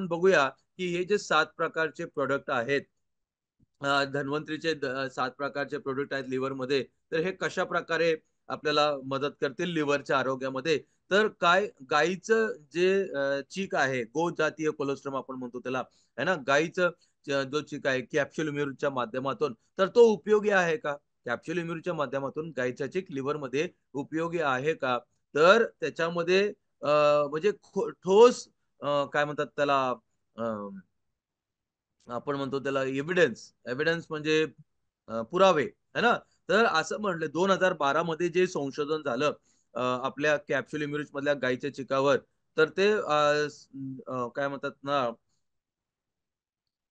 आपण बघूया की हे जे 7 प्रकारचे प्रॉडक्ट आहेत, धन्वंतरीचे 7 प्रकारचे प्रॉडक्ट आहेत लिव्हरमध्ये. तर हे कशाप्रकारे आपल्याला मदत करतील लिव्हरच्या आरोग्यामध्ये? तर काय गाईचं जे चीक आहे, गोजातीय कोलेस्ट्रॉल आपण म्हणतो त्याला, आहे ना? गाईचं जो चीक आहे कॅप्सूल इम्युनिटीच्या माध्यमातून, तर तो उपयोगी आहे का? कॅप्सूल इम्युनिटीच्या माध्यमातून गाईचा चीक लिव्हरमध्ये उपयोगी आहे का? तर त्याच्यामध्ये म्हणजे ठोस काय म्हणतात त्याला, आपण म्हणतो त्याला एव्हिडन्स. एव्हिडन्स म्हणजे पुरावे, है ना? तर असं म्हटलं 2012 मध्ये जे संशोधन झालं आपल्या कॅप्सूल इम्युनिटी मधल्या गायीच्या चिकावर, तर ते काय म्हणतात ना,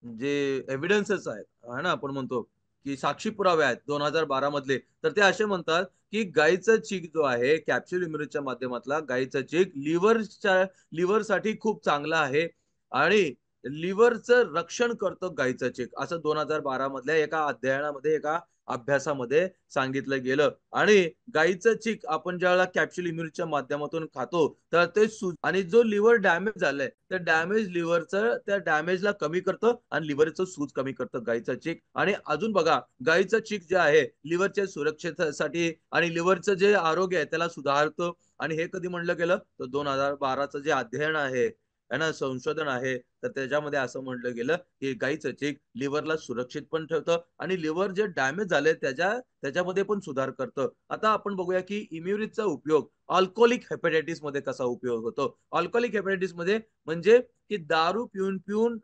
जे एव्हिडन्सेस आहेत, आहे ना, आपण म्हणतो, की साक्षी पुरावे आहेत 2012 मधले. तर ते असे म्हणतात, की गाईचा चीक जो आहे कॅप्सूल इम्युनिटीच्या माध्यमातला गाईचा चीक लिव्हरसाठी खूप चांगला आहे आणि लिव्हरचं रक्षण करतं गाईचं चीक. असं 2012 मधल्या एका अध्ययनामध्ये, एका अभ्यासामध्ये सांगितलं गेलं. आणि गाईचं चीक आपण ज्यावेळेला कॅप्सूल इम्युनिटीच्या माध्यमातून खातो, तर ते आणि जो लिव्हर डॅमेज झालाय, त्या डॅमेज लिव्हरचं त्या डॅमेजला कमी करतं आणि लिव्हरचं सूज कमी करतं गाईचं चीक. आणि अजून बघा, गाईचं चीक जे आहे लिव्हरच्या सुरक्षेसाठी आणि लिव्हरचं जे आरोग्य आहे त्याला सुधारतं. आणि हे कधी म्हटलं गेलं? तर 2012चं जे अध्ययन आहे ना, संशोधन आहे, तर त्याच्यामध्ये असं म्हटलं गेलं, की गाईचं चीक लिव्हरला सुरक्षित पण ठेवतं आणि लिव्हर जे डॅमेज झालंय त्याच्यामध्ये पण सुधार करतं. आता आपण बघूया, की इम्युनिटीचा उपयोग अल्कोहोलिक हेपॅटायटिस मध्ये कसा उपयोग होतो. अल्कोहोलिक हेपॅटायटिस मध्ये म्हणजे की दारू पिऊन-पिऊन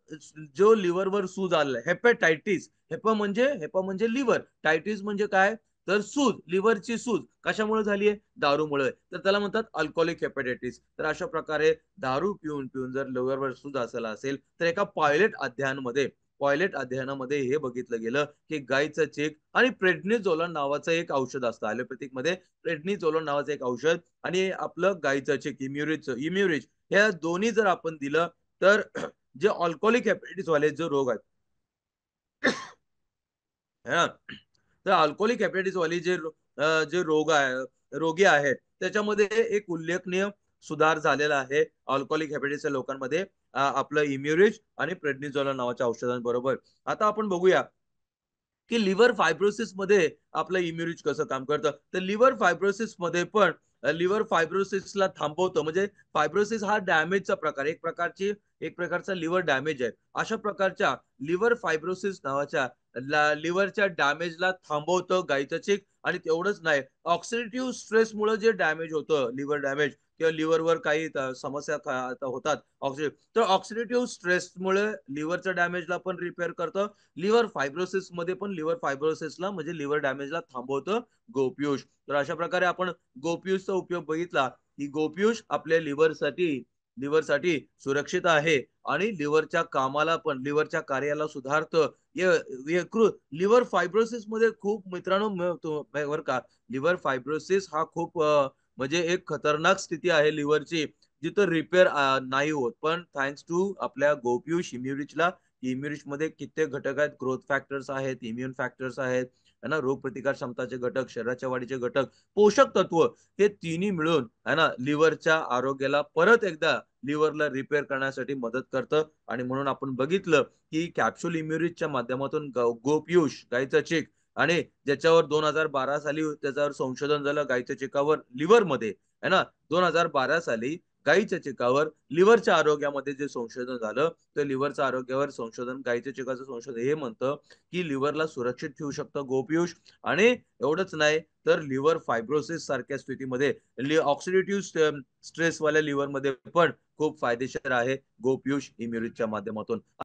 जो लिव्हरवर सूज आलाय, हेपा म्हणजे लिव्हर, टायटिस म्हणजे काय? तर सूज, लिव्हरची सूज कशामुळे झाली आहे? दारूमुळे. तर त्याला म्हणतात अल्कोहोलिक हेपॅटायटिस. तर अशा प्रकारे दारू पिऊन-पिऊन जर लिव्हरवर सूज असेल, तर एका पायलट अध्ययनामध्ये हे बघितलं गेलं, की गाईचं चीक आणि प्रेडनिसोलोन नावाचं एक औषध असतं. ॲलोपॅथिकमध्ये प्रेडनिसोलोन नावाचं एक औषध आणि आपलं गाईचं चीक इम्युरिज या दोन्ही जर आपण दिलं, तर जे अल्कोहलिक हेपॅटायटिस वाले जो रोग आहेत, है ना? तर अल्कोहलिक हेपॅटायटिस वाली जे रोगी आहेत, त्याच्यामध्ये एक उल्लेखनीय सुधार झालेला आहे. अल्कोहलिक हेपॅटायटिसच्या लोकांमध्ये आपलं इम्युरिज आणि प्रेडनिसोलोन नावाच्या औषधांबरोबर. आता आपण बघूया, की लिव्हर फायब्रोसिसमध्ये आपलं इम्युनिटी कसं काम करतं. तर लिव्हर फायब्रोसिसमध्ये पण लिव्हर फायब्रोसिसला थांबवतं. म्हणजे फायब्रोसिस हा डॅमेजचा प्रकार आहे. एक प्रकारचा लिव्हर डॅमेज आहे. अशा प्रकारच्या लिव्हर फायब्रोसिस नावाच्या लिव्हरच्या डॅमेजला थांबवतं गाईचं चीक. आणि तेवढंच नाही, ऑक्सिडेटिव्ह स्ट्रेसमुळे जे डॅमेज होतं, लिव्हर डॅमेज किंवा लिव्हरवर काही समस्या होतात तर ऑक्सिडेटिव्ह स्ट्रेसमुळे लिव्हरच्या डॅमेजला पण रिपेअर करतं. लिव्हर फायब्रोसिसला म्हणजे लिव्हर डॅमेजला थांबवतं गोपियूष. तर अशा प्रकारे आपण गोपियूषचा उपयोग बघितला, की गोपियूष आपल्या लिव्हरसाठी सुरक्षित आहे आणि लिव्हरच्या कार्याला सुधारतं. लिव्हर फायब्रोसिस मध्ये खूप मित्रांनो बरं का, लिव्हर फायब्रोसिस हा खूप म्हणजे एक खतरनाक स्थिती आहे लिव्हरची, जिथं रिपेअर नाही होत. पण थँक्स टू आपल्या गोपियूष इम्युनिटीला, मध्ये कित्येक घटक आहेत, ग्रोथ फॅक्टर्स आहेत, इम्युन फॅक्टर्स आहेत, है ना, रोगप्रतिकार क्षमताचे घटक, शरीराच्या वाढीचे घटक, पोषक तत्व, हे तिन्ही मिळून है ना लिव्हरच्या आरोग्याला परत एकदा लिव्हरला रिपेअर करण्यासाठी मदत करतं. आणि म्हणून आपण बघितलं, की कॅप्सूल इम्युनिटीच्या माध्यमातून गोपियूष गाईचं चीक आणि ज्याच्यावर 2012 साली त्याच्यावर संशोधन झालं गाईच्या चिकावर लिव्हरमध्ये, है ना. 2012 साली गाईच्या चिकावर लिव्हरच्या आरोग्यामध्ये जे संशोधन झालं, तर लिव्हरच्या आरोग्यावर संशोधन, गाईच्या चिकाचं संशोधन हे म्हणतं, की लिव्हरला सुरक्षित ठेवू शकतं गोपियूष. आणि एवढंच नाही, तर लिव्हर फायब्रोसिस सारख्या स्थितीमध्ये ऑक्सिडेटिव्ह स्ट्रेसवाल्या लिव्हरमध्ये पण खूप फायदेशीर आहे गोपियूष इम्युनिटीच्या माध्यमातून.